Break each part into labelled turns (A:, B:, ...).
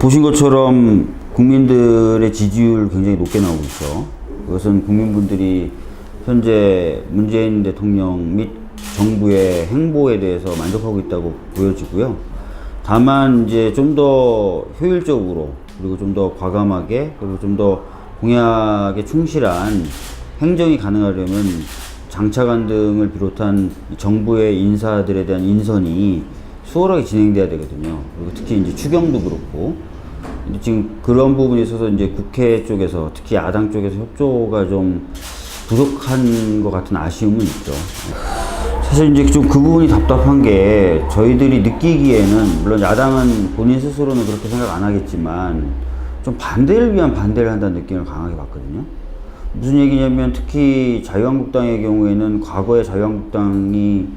A: 보신 것처럼 국민들의 지지율 굉장히 높게 나오고 있죠. 그것은 국민분들이 현재 문재인 대통령 및 정부의 행보에 대해서 만족하고 있다고 보여지고요. 다만 이제 좀 더 효율적으로, 그리고 좀 더 과감하게, 그리고 좀 더 공약에 충실한 행정이 가능하려면 장차관 등을 비롯한 정부의 인사들에 대한 인선이 수월하게 진행돼야 되거든요. 그리고 특히 이제 추경도 그렇고, 지금 그런 부분에 있어서 이제 국회 쪽에서, 특히 야당 쪽에서 협조가 좀 부족한 것 같은 아쉬움은 있죠. 사실 이제 좀 그 부분이 답답한 게, 저희들이 느끼기에는, 물론 야당은 본인 스스로는 그렇게 생각 안 하겠지만, 좀 반대를 위한 반대를 한다는 느낌을 강하게 받거든요. 무슨 얘기냐면, 특히 자유한국당의 경우에는 과거에 자유한국당이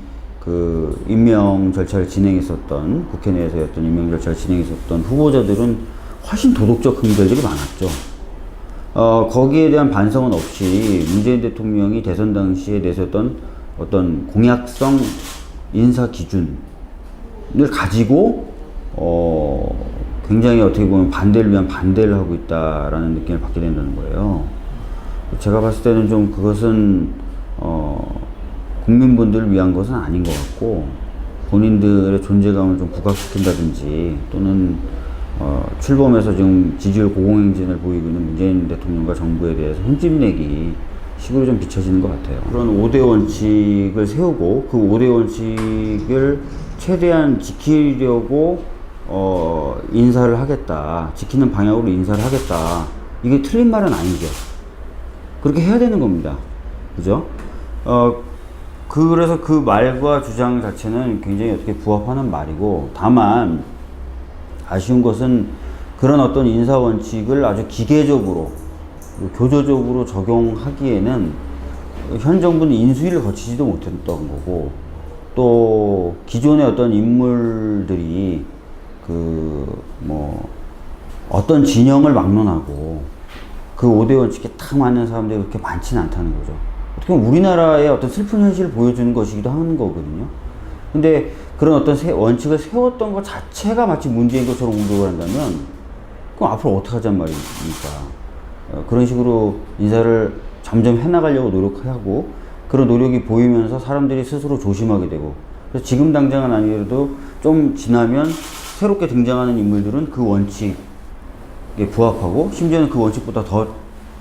A: 그 임명 절차를 진행했었던, 국회 내에서였던 임명 절차를 진행했었던 후보자들은 훨씬 도덕적 흥들들이 많았죠. 거기에 대한 반성은 없이 문재인 대통령이 대선 당시에 내세웠던 어떤 공약성 인사 기준을 가지고 굉장히 어떻게 보면 반대를 위한 반대를 하고 있다라는 느낌을 받게 된다는 거예요. 제가 봤을 때는 좀 그것은 국민분들을 위한 것은 아닌 것 같고, 본인들의 존재감을 좀 부각시킨다든지, 또는 출범해서 지금 지지율 고공행진을 보이고 있는 문재인 대통령과 정부에 대해서 흠집내기 식으로 좀 비춰지는 것 같아요. 그런 5대 원칙을 세우고, 그 5대 원칙을 최대한 지키려고 인사를 하겠다, 지키는 방향으로 인사를 하겠다, 이게 틀린 말은 아니죠. 그렇게 해야 되는 겁니다. 그죠? 그래서 그 말과 주장 자체는 굉장히 어떻게 부합하는 말이고, 다만 아쉬운 것은 그런 어떤 인사 원칙을 아주 기계적으로, 교조적으로 적용하기에는 현 정부는 인수위를 거치지도 못했던 거고, 또 기존의 어떤 인물들이 어떤 진영을 막론하고 그 5대 원칙에 딱 맞는 사람들이 그렇게 많지는 않다는 거죠. 어떻게 보면 우리나라의 어떤 슬픈 현실을 보여주는 것이기도 하는 거거든요. 근데 그런 어떤 원칙을 세웠던 것 자체가 마치 문제인 것처럼 운동을 한다면, 그럼 앞으로 어떻게 하자는 말입니까? 그런 식으로 인사를 점점 해나가려고 노력하고, 그런 노력이 보이면서 사람들이 스스로 조심하게 되고, 그래서 지금 당장은 아니더라도 좀 지나면 새롭게 등장하는 인물들은 그 원칙에 부합하고, 심지어는 그 원칙보다 더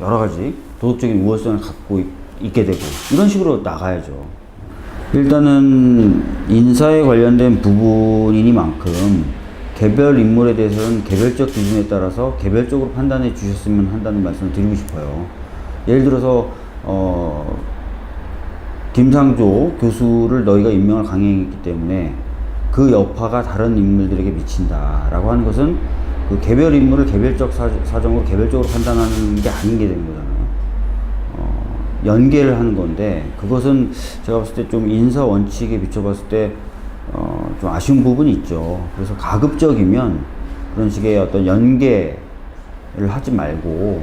A: 여러 가지 도덕적인 우월성을 갖고 있게 되고, 이런 식으로 나가야죠. 일단은 인사에 관련된 부분이니만큼 개별 인물에 대해서는 개별적 기준에 따라서 개별적으로 판단해 주셨으면 한다는 말씀을 드리고 싶어요. 예를 들어서 김상조 교수를 너희가 임명을 강행했기 때문에 그 여파가 다른 인물들에게 미친다라고 하는 것은 그 개별 인물을 개별적 사정으로 개별적으로 판단하는 게 아닌 게 되는 거잖아요. 연계를 하는 건데, 그것은 제가 봤을 때 좀 인사 원칙에 비춰봤을 때 좀 아쉬운 부분이 있죠. 그래서 가급적이면 그런 식의 어떤 연계를 하지 말고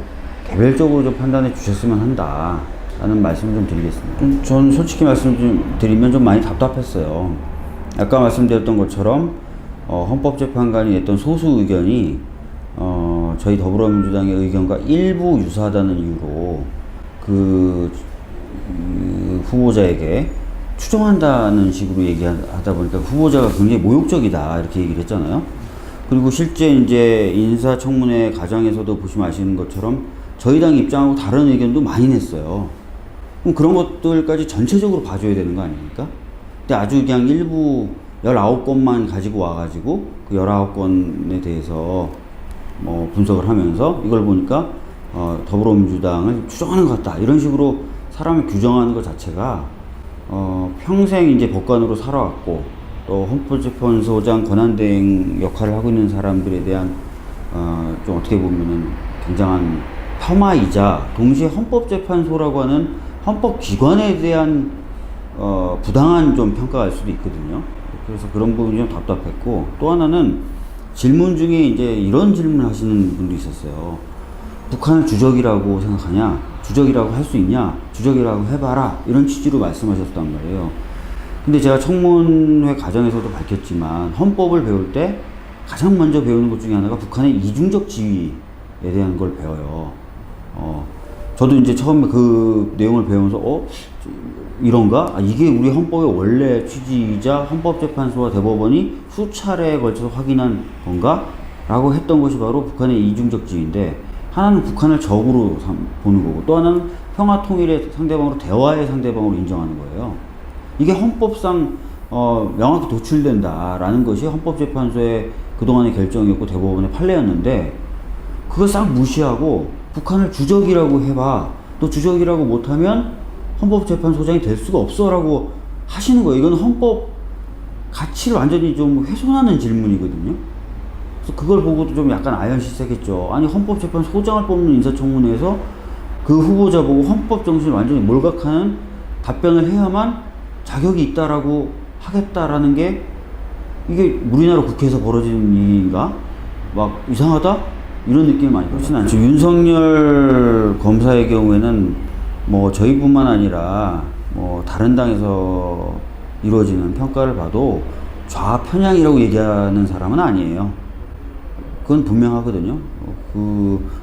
A: 개별적으로 좀 판단해 주셨으면 한다라는 말씀을 좀 드리겠습니다. 전 솔직히 말씀 좀 드리면 좀 많이 답답했어요. 아까 말씀드렸던 것처럼 헌법재판관이 냈던 소수 의견이 저희 더불어민주당의 의견과 일부 유사하다는 이유로 후보자에게 추정한다는 식으로 얘기하다 보니까 후보자가 굉장히 모욕적이다, 이렇게 얘기를 했잖아요. 그리고 실제 이제 인사청문회 과정에서도 보시면 아시는 것처럼 저희 당 입장하고 다른 의견도 많이 냈어요. 그럼 그런 것들까지 전체적으로 봐줘야 되는 거 아닙니까? 근데 아주 그냥 일부 19건만 가지고 와가지고 그 19건에 대해서 분석을 하면서 이걸 보니까 더불어민주당을 추정하는 것 같다, 이런 식으로 사람을 규정하는 것 자체가 평생 이제 법관으로 살아왔고, 또 헌법재판소장 권한대행 역할을 하고 있는 사람들에 대한 좀 어떻게 보면은 굉장한 폄하이자, 동시에 헌법재판소라고 하는 헌법기관에 대한 부당한 좀 평가가 할 수도 있거든요. 그래서 그런 부분이 좀 답답했고, 또 하나는 질문 중에 이제 이런 질문을 하시는 분도 있었어요. 북한을 주적이라고 생각하냐? 주적이라고 할 수 있냐? 주적이라고 해봐라. 이런 취지로 말씀하셨단 말이에요. 근데 제가 청문회 과정에서도 밝혔지만, 헌법을 배울 때 가장 먼저 배우는 것 중에 하나가 북한의 이중적 지위에 대한 걸 배워요. 저도 이제 처음에 그 내용을 배우면서 이런가? 이게 우리 헌법의 원래 취지이자 헌법재판소와 대법원이 수차례에 걸쳐서 확인한 건가? 라고 했던 것이 바로 북한의 이중적 지위인데, 하나는 북한을 적으로 보는 거고, 또 하나는 평화통일의 상대방으로, 대화의 상대방으로 인정하는 거예요. 이게 헌법상 명확히 도출된다라는 것이 헌법재판소의 그동안의 결정이었고 대법원의 판례였는데, 그걸 싹 무시하고 북한을 주적이라고 해봐, 너 주적이라고 못하면 헌법재판소장이 될 수가 없어 라고 하시는 거예요. 이건 헌법 가치를 완전히 좀 훼손하는 질문이거든요. 그래서 그걸 보고도 좀 약간 아연실색했죠. 아니, 헌법재판소장을 뽑는 인사청문회에서 그 후보자 보고 헌법 정신을 완전히 몰각하는 답변을 해야만 자격이 있다라고 하겠다라는 게, 이게 우리나라 국회에서 벌어지는 일인가? 막 이상하다? 이런 느낌이 많이 그렇진 않죠. 윤석열 검사의 경우에는 뭐 저희뿐만 아니라 뭐 다른 당에서 이루어지는 평가를 봐도 좌편향이라고 얘기하는 사람은 아니에요. 그건 분명하거든요.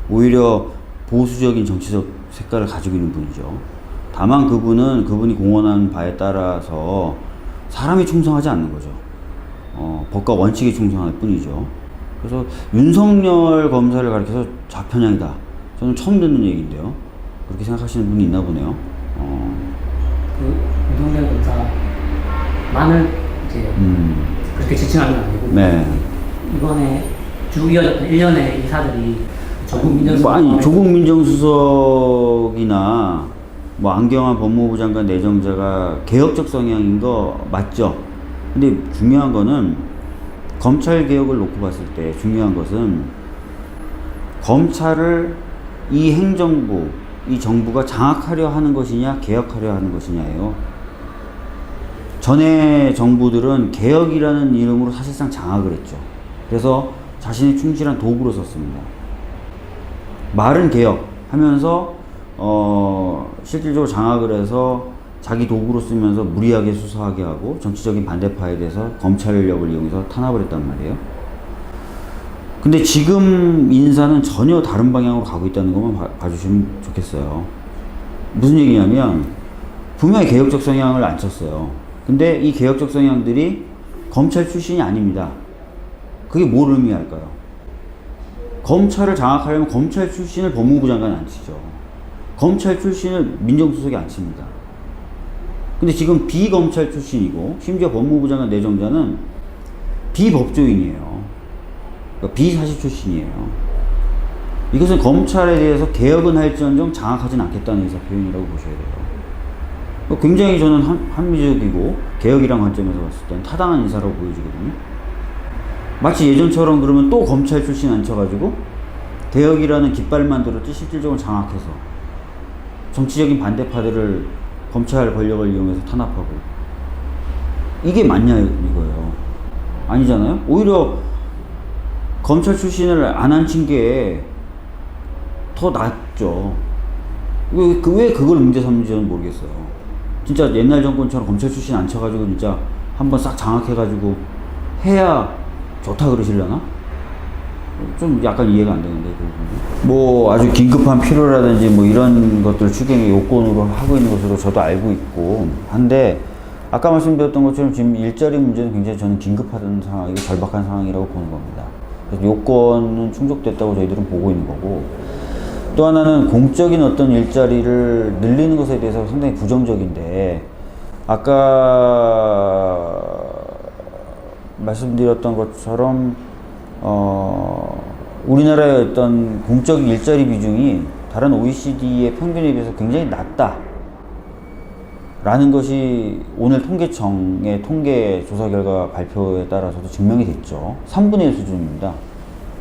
A: 오히려 보수적인 정치적 색깔을 가지고 있는 분이죠. 다만 그분이 공언한 바에 따라서 사람이 충성하지 않는 거죠. 법과 원칙에 충성할 뿐이죠. 그래서 윤석열 검사를 가리켜서 좌편향이다, 저는 처음 듣는 얘기인데요. 그렇게 생각하시는 분이 있나 보네요.
B: 그 윤석열 검사만을 이제 그렇게 지칭하는 건 아니고,
A: 네.
B: 이번에 쭉 이어졌던 일련의 이사들이 조국 민정수석,
A: 조국 민정수석이나 뭐 안경환 법무부 장관 내정자가 개혁적 성향인 거 맞죠? 근데 중요한 거는, 검찰 개혁을 놓고 봤을 때 중요한 것은 검찰을 이 행정부, 이 정부가 장악하려 하는 것이냐 개혁하려 하는 것이냐예요. 전에 정부들은 개혁이라는 이름으로 사실상 장악을 했죠. 그래서 자신이 충실한 도구로 썼습니다. 말은 개혁하면서 실질적으로 장악을 해서 자기 도구로 쓰면서 무리하게 수사하게 하고, 정치적인 반대파에 대해서 검찰력을 이용해서 탄압을 했단 말이에요. 근데 지금 인사는 전혀 다른 방향으로 가고 있다는 것만 봐주시면 좋겠어요. 무슨 얘기냐면, 분명히 개혁적 성향을 안 쳤어요. 근데 이 개혁적 성향들이 검찰 출신이 아닙니다. 그게 뭘 의미할까요? 검찰을 장악하려면 검찰 출신을 법무부 장관이 안 치죠. 검찰 출신을 민정수석이 안 칩니다. 근데 지금 비검찰 출신이고, 심지어 법무부 장관 내정자는 비법조인이에요. 그러니까 비사시 출신이에요. 이것은 검찰에 대해서 개혁은 할지언정 장악하진 않겠다는 의사 표현이라고 보셔야 돼요. 굉장히 저는 합리적이고 개혁이란 관점에서 봤을 땐 타당한 인사라고 보여지거든요. 마치 예전처럼 그러면 또 검찰 출신 앉혀가지고 개혁이라는 깃발만 들었지 실질적으로 장악해서 정치적인 반대파들을 검찰 권력을 이용해서 탄압하고, 이게 맞냐 이거예요. 아니잖아요. 오히려 검찰 출신을 안 앉힌 게 더 낫죠. 왜 그걸 문제 삼는지 저는 모르겠어요. 진짜 옛날 정권처럼 검찰 출신 앉혀가지고 진짜 한번 싹 장악해가지고 해야 좋다 그러시려나? 좀 약간 이해가 안 되는데, 뭐 아주 긴급한 필요라든지 뭐 이런 것들 추경의 요건으로 하고 있는 것으로 저도 알고 있고 한데, 아까 말씀드렸던 것처럼 지금 일자리 문제는 굉장히 저는 긴급하다는 상황이고 절박한 상황이라고 보는 겁니다. 그래서 요건은 충족됐다고 저희들은 보고 있는 거고, 또 하나는 공적인 어떤 일자리를 늘리는 것에 대해서 상당히 부정적인데, 아까 말씀드렸던 것처럼 우리나라의 어떤 공적 일자리 비중이 다른 OECD의 평균에 비해서 굉장히 낮다 라는 것이 오늘 통계청의 통계 조사 결과 발표에 따라서도 증명이 됐죠. 3분의 1 수준입니다,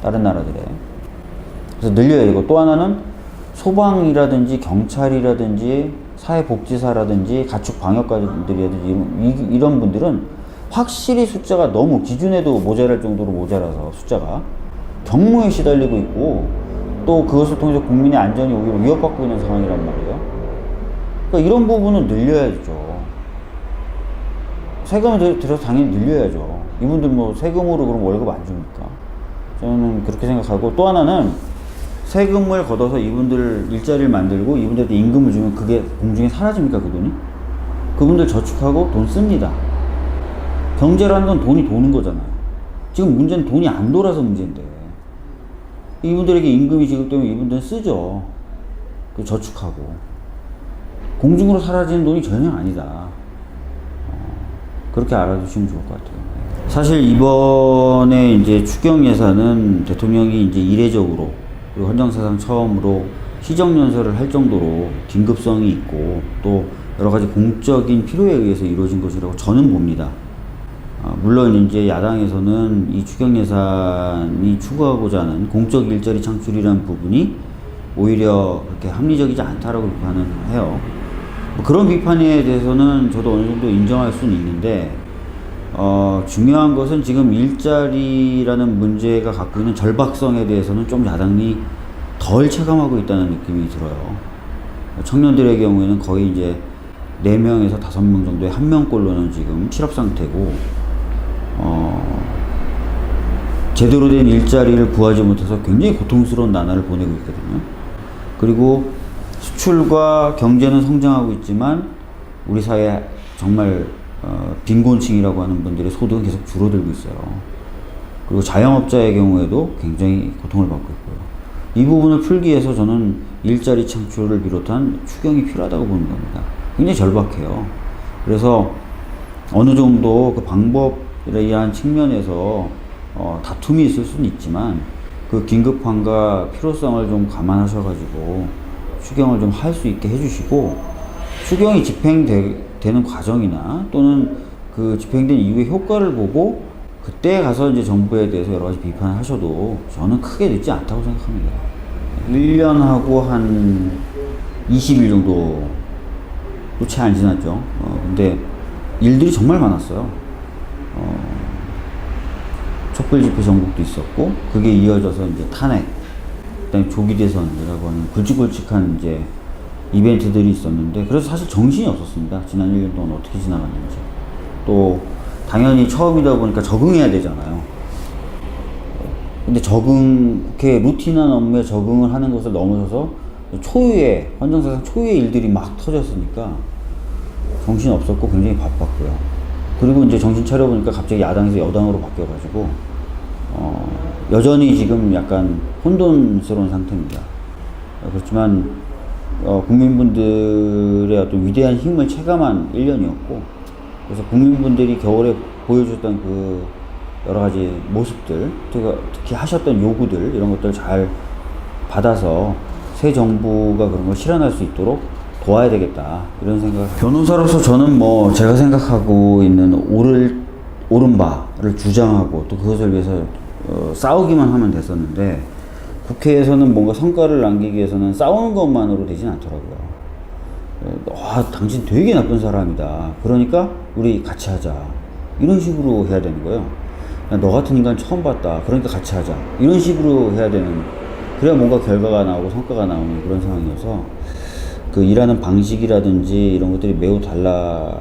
A: 다른 나라들에. 그래서 늘려야 되고, 또 하나는 소방이라든지 경찰이라든지 사회복지사라든지 가축 방역관들이라든지 이런 분들은 확실히 숫자가 너무 기준에도 모자랄 정도로 모자라서 숫자가 경무에 시달리고 있고, 또 그것을 통해서 국민의 안전이 오히려 위협받고 있는 상황이란 말이에요. 그러니까 이런 부분은 늘려야죠. 세금을 들여서 당연히 늘려야죠. 이분들 뭐 세금으로 그럼 월급 안 줍니까? 저는 그렇게 생각하고, 또 하나는 세금을 걷어서 이분들 일자리를 만들고 이분들한테 임금을 주면 그게 공중에 사라집니까, 그 돈이? 그분들 저축하고 돈 씁니다. 경제라는 건 돈이 도는 거잖아요. 지금 문제는 돈이 안 돌아서 문제인데, 이분들에게 임금이 지급되면 이분들은 쓰죠. 그 저축하고. 공중으로 사라지는 돈이 전혀 아니다. 그렇게 알아두시면 좋을 것 같아요. 사실 이번에 이제 추경 예산은 대통령이 이제 이례적으로, 그리고 헌정사상 처음으로 시정연설을 할 정도로 긴급성이 있고 또 여러 가지 공적인 필요에 의해서 이루어진 것이라고 저는 봅니다. 물론 이제 야당에서는 이 추경 예산이 추구하고자 하는 공적 일자리 창출이라는 부분이 오히려 그렇게 합리적이지 않다라고 비판을 해요. 그런 비판에 대해서는 저도 어느 정도 인정할 수는 있는데, 중요한 것은 지금 일자리라는 문제가 갖고 있는 절박성에 대해서는 좀 야당이 덜 체감하고 있다는 느낌이 들어요. 청년들의 경우에는 거의 이제 4명에서 5명 정도의 1명꼴로는 지금 실업 상태고, 제대로 된 일자리를 구하지 못해서 굉장히 고통스러운 나날을 보내고 있거든요. 그리고 수출과 경제는 성장하고 있지만 우리 사회 정말 빈곤층이라고 하는 분들의 소득은 계속 줄어들고 있어요. 그리고 자영업자의 경우에도 굉장히 고통을 받고 있고요. 이 부분을 풀기 위해서 저는 일자리 창출을 비롯한 추경이 필요하다고 보는 겁니다. 굉장히 절박해요. 그래서 어느 정도 그 방법에 의한 측면에서 다툼이 있을 수는 있지만 그 긴급함과 필요성을 좀 감안하셔가지고 추경을 좀 할 수 있게 해주시고, 추경이 집행되는 과정이나 또는 그 집행된 이후의 효과를 보고 그때 가서 이제 정부에 대해서 여러 가지 비판을 하셔도 저는 크게 늦지 않다고 생각합니다. 1년하고 한 20일 정도 채 안 지났죠. 근데 일들이 정말 많았어요. 촛불 집회 전국도 있었고, 그게 이어져서 이제 탄핵, 그다음에 조기 대선이라고 하는 굵직굵직한 이제 이벤트들이 있었는데, 그래서 사실 정신이 없었습니다. 지난 1년 동안 어떻게 지나갔는지. 또 당연히 처음이다 보니까 적응해야 되잖아요. 근데 그렇게 루틴한 업무에 적응을 하는 것을 넘어서서 초유의, 헌정사상 초유의 일들이 막 터졌으니까 정신 없었고 굉장히 바빴고요. 그리고 이제 정신 차려보니까 갑자기 야당에서 여당으로 바뀌어가지고 여전히 지금 약간 혼돈스러운 상태입니다. 그렇지만 국민분들의 어떤 위대한 힘을 체감한 1년이었고, 그래서 국민분들이 겨울에 보여줬던 그 여러 가지 모습들, 특히 하셨던 요구들, 이런 것들을 잘 받아서 새 정부가 그런 걸 실현할 수 있도록 도와야 되겠다, 이런 생각을. 변호사로서 저는 뭐 제가 생각하고 있는 옳은 바를 주장하고 또 그것을 위해서 싸우기만 하면 됐었는데, 국회에서는 뭔가 성과를 남기기 위해서는 싸우는 것만으로 되진 않더라고요. 당신 되게 나쁜 사람이다, 그러니까 우리 같이 하자, 이런 식으로 해야 되는 거예요. 너 같은 인간 처음 봤다, 그러니까 같이 하자, 이런 식으로 해야 되는, 그래야 뭔가 결과가 나오고 성과가 나오는 그런 상황이어서 그 일하는 방식이라든지 이런 것들이 매우 달랐다.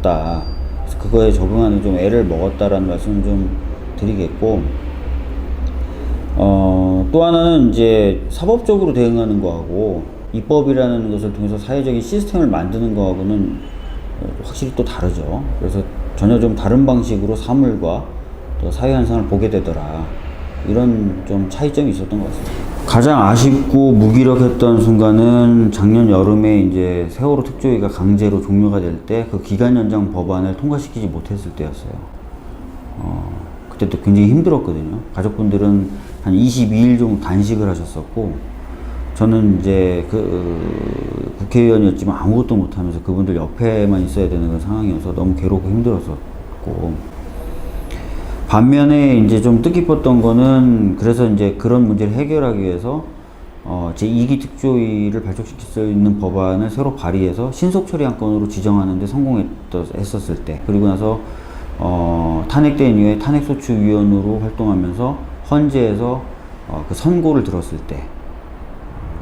A: 그래서 그거에 적응하는 좀 애를 먹었다라는 말씀을 좀 드리겠고, 또 하나는 이제 사법적으로 대응하는 거하고 입법이라는 것을 통해서 사회적인 시스템을 만드는 거하고는 확실히 또 다르죠. 그래서 전혀 좀 다른 방식으로 사물과 또 사회 현상을 보게 되더라, 이런 좀 차이점이 있었던 것 같습니다. 가장 아쉽고 무기력했던 순간은 작년 여름에 이제 세월호 특조위가 강제로 종료가 될 때 그 기간 연장 법안을 통과시키지 못했을 때였어요. 그때도 굉장히 힘들었거든요. 가족분들은 한 22일 정도 단식을 하셨었고, 저는 이제 국회의원이었지만 아무것도 못하면서 그분들 옆에만 있어야 되는 그런 상황이어서 너무 괴롭고 힘들었었고, 반면에 이제 좀 뜻깊었던 거는, 그래서 이제 그런 문제를 해결하기 위해서 제2기 특조위를 발족시킬 수 있는 법안을 새로 발의해서 신속 처리 안건으로 지정하는데 성공했었을 때, 그리고 나서 탄핵된 이후에 탄핵소추위원으로 활동하면서 헌재에서 그 선고를 들었을 때,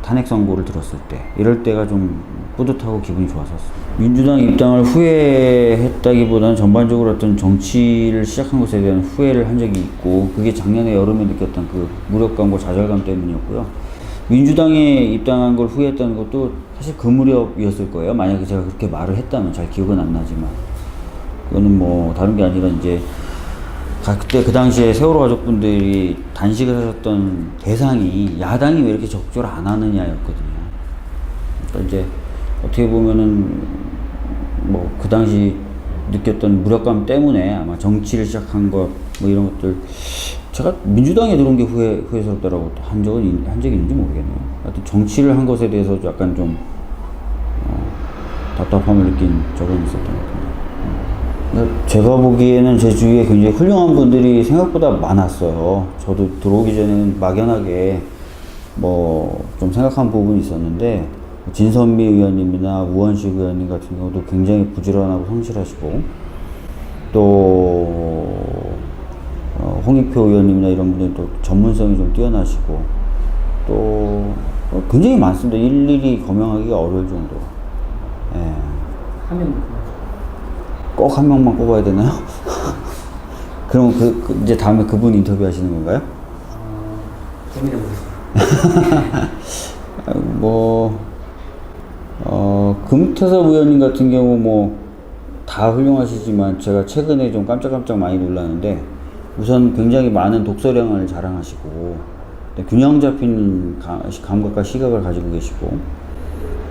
A: 탄핵 선고를 들었을 때, 이럴 때가 좀 뿌듯하고 기분이 좋았었어요. 민주당 입당을 후회했다기보다는 전반적으로 어떤 정치를 시작한 것에 대한 후회를 한 적이 있고, 그게 작년에 여름에 느꼈던 그 무력감과 좌절감 때문이었고요. 민주당에 입당한 걸 후회했다는 것도 사실 그 무렵이었을 거예요. 만약에 제가 그렇게 말을 했다면. 잘 기억은 안 나지만. 그거는 뭐 다른 게 아니라 이제 그때 그 당시에 세월호 가족분들이 단식을 하셨던 대상이 야당이 왜 이렇게 적절 안 하느냐였거든요. 그러니까 이제 어떻게 보면은 뭐 그 당시 느꼈던 무력감 때문에 아마 정치를 시작한 것 뭐 이런 것들, 제가 민주당에 들어온 게 후회스럽다라고 한 적이 있는지 모르겠네요. 하여튼 정치를 한 것에 대해서 약간 좀 답답함을 느낀 적은 있었던 것 같은데, 제가 보기에는 제 주위에 굉장히 훌륭한 분들이 생각보다 많았어요. 저도 들어오기 전에는 막연하게 뭐 좀 생각한 부분이 있었는데, 진선미 의원님이나 우원식 의원님 같은 경우도 굉장히 부지런하고 성실하시고, 또 홍익표 의원님이나 이런 분들은 또 전문성이 좀 뛰어나시고, 또 굉장히 많습니다. 일일이 거명하기가 어려울 정도. 예.
B: 하면
A: 꼭 한 명만 꼽아야 되나요? 그럼 이제 다음에 그분 인터뷰 하시는 건가요?
B: 고민해보겠습니다.
A: 금태섭 의원님 같은 경우 뭐 다 훌륭하시지만 제가 최근에 좀 깜짝깜짝 많이 놀랐는데, 우선 굉장히 많은 독서량을 자랑하시고, 균형 잡힌 감각과 시각을 가지고 계시고,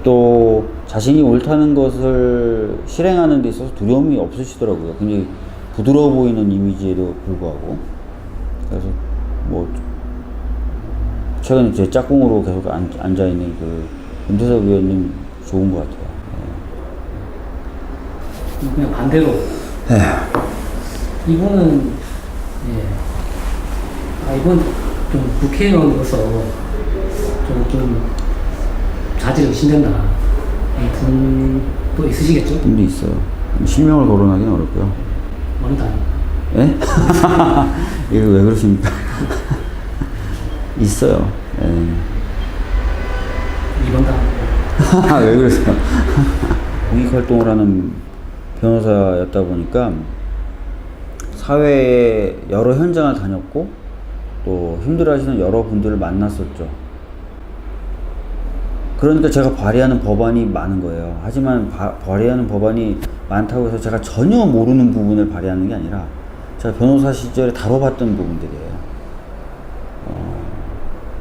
A: 또 자신이 옳다는 것을 실행하는 데 있어서 두려움이 없으시더라고요. 굉장히 부드러워 보이는 이미지에도 불구하고. 그래서 뭐 최근에 제 짝꿍으로 계속 앉아있는 그 금태섭 의원님 좋은 것 같아요.
B: 그냥 반대로 이분은 이분 좀 국회의원으로서 조금 자질이 의심된다 이 분도 있으시겠죠?
A: 분도 있어요. 실명을 거론하기는 어렵고요.
B: 어느 단?
A: 예? 이거 왜 그러십니까? 있어요. 예.
B: 이번 단.
A: 왜 그러세요? 공익활동을 하는 변호사였다 보니까 사회의 여러 현장을 다녔고, 또 힘들어하시는 여러 분들을 만났었죠. 그러니까 제가 발의하는 법안이 많은 거예요. 하지만 발의하는 법안이 많다고 해서 제가 전혀 모르는 부분을 발의하는 게 아니라 제가 변호사 시절에 다뤄봤던 부분들이에요.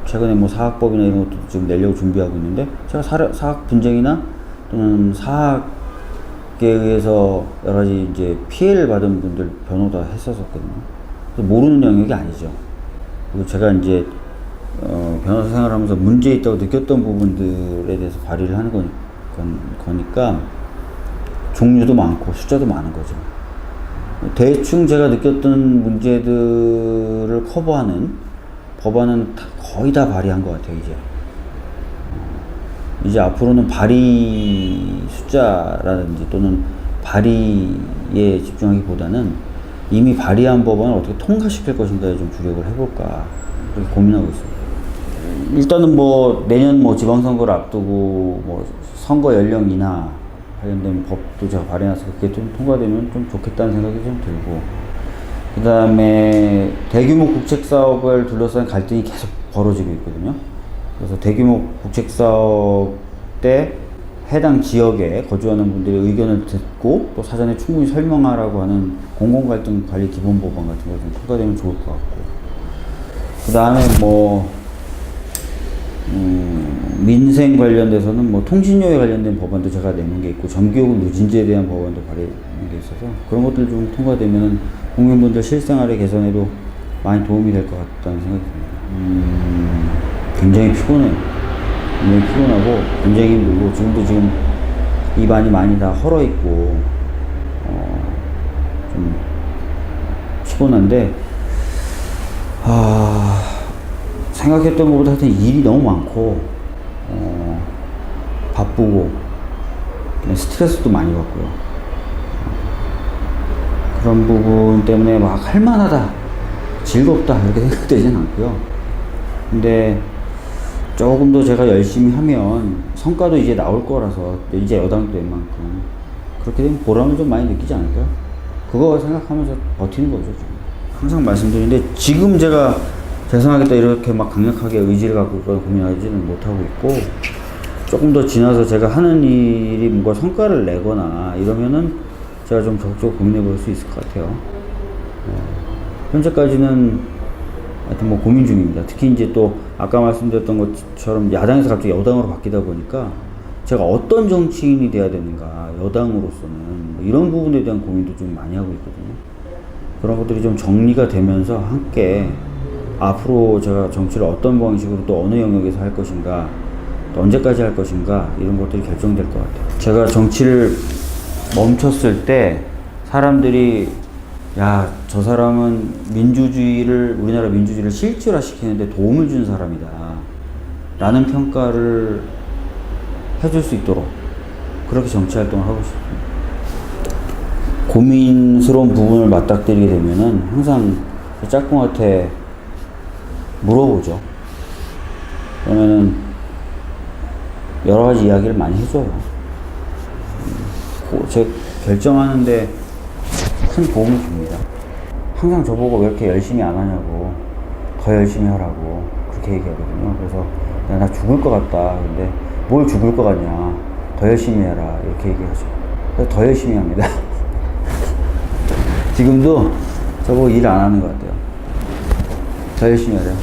A: 최근에 뭐 사학법이나 이런 것도 지금 내려고 준비하고 있는데, 제가 사학 분쟁이나 또는 사학에 의해서 여러 가지 이제 피해를 받은 분들 변호도 했었거든요. 그래서 모르는 영역이 아니죠. 그리고 제가 이제 변호사 생활하면서 문제 있다고 느꼈던 부분들에 대해서 발의를 하는 거니까 종류도 많고 숫자도 많은 거죠. 대충 제가 느꼈던 문제들을 커버하는 법안은 거의 다 발의한 것 같아요. 이제 앞으로는 발의 숫자라든지 또는 발의에 집중하기보다는 이미 발의한 법안을 어떻게 통과시킬 것인가에 좀 주력을 해볼까 그렇게 고민하고 있습니다. 일단은 뭐 내년 뭐 지방선거를 앞두고 뭐 선거 연령 인하 관련된 법도 제가 발의해서 그게 좀 통과되면 좀 좋겠다는 생각이 좀 들고, 그 다음에 대규모 국책사업을 둘러싼 갈등이 계속 벌어지고 있거든요. 그래서 대규모 국책사업 때 해당 지역에 거주하는 분들의 의견을 듣고 또 사전에 충분히 설명하라고 하는 공공갈등관리기본법안 같은 거 좀 통과되면 좋을 것 같고, 그 다음에 뭐 민생 관련돼서는 뭐 통신료에 관련된 법안도 제가 내는 게 있고, 전기요금 누진제에 대한 법안도 발의하는 게 있어서 그런 것들 좀 통과되면 국민분들 실생활의 개선에도 많이 도움이 될 것 같다는 생각이 듭니다. 굉장히 피곤해요. 굉장히 피곤하고 굉장히 힘들고, 지금 입안이 많이 다 헐어있고 좀 피곤한데, 생각했던 것보다 하여튼 일이 너무 많고 바쁘고 스트레스도 많이 받고요. 그런 부분 때문에 막 할만하다, 즐겁다 이렇게 생각되지는 않고요. 근데 조금 더 제가 열심히 하면 성과도 이제 나올 거라서 이제 여당도 된 만큼 그렇게 되면 보람을 좀 많이 느끼지 않을까요? 그거 생각하면서 버티는 거죠. 지금. 항상 말씀드리는데 지금 제가 재선하겠다 이렇게 막 강력하게 의지를 갖고 있거나 고민하지는 못하고 있고 조금 더 지나서 제가 하는 일이 뭔가 성과를 내거나 이러면은 제가 좀 적극적으로 고민해 볼 수 있을 것 같아요. 현재까지는 하여튼 뭐 고민 중입니다. 특히 이제 또 아까 말씀드렸던 것처럼 야당에서 갑자기 여당으로 바뀌다 보니까 제가 어떤 정치인이 돼야 되는가, 여당으로서는 뭐 이런 부분에 대한 고민도 좀 많이 하고 있거든요. 그런 것들이 좀 정리가 되면서 함께 앞으로 제가 정치를 어떤 방식으로 또 어느 영역에서 할 것인가, 또 언제까지 할 것인가 이런 것들이 결정될 것 같아요. 제가 정치를 멈췄을 때 사람들이 야, 저 사람은 우리나라 민주주의를 실질화시키는데 도움을 준 사람이다 라는 평가를 해줄 수 있도록 그렇게 정치 활동을 하고 싶습니다. 고민스러운 부분을 맞닥뜨리게 되면은 항상 짝꿍한테 물어보죠. 그러면은 여러 가지 이야기를 많이 해줘요. 제 결정하는데 큰 도움을 줍니다. 항상 저보고 왜 이렇게 열심히 안 하냐고, 더 열심히 하라고 그렇게 얘기하거든요. 그래서 나 죽을 것 같다. 근데 뭘 죽을 것 같냐, 더 열심히 해라 이렇게 얘기하죠. 그래서 더 열심히 합니다. 지금도 저보고 일 안 하는 것 같아요. 더 열심히 하래요.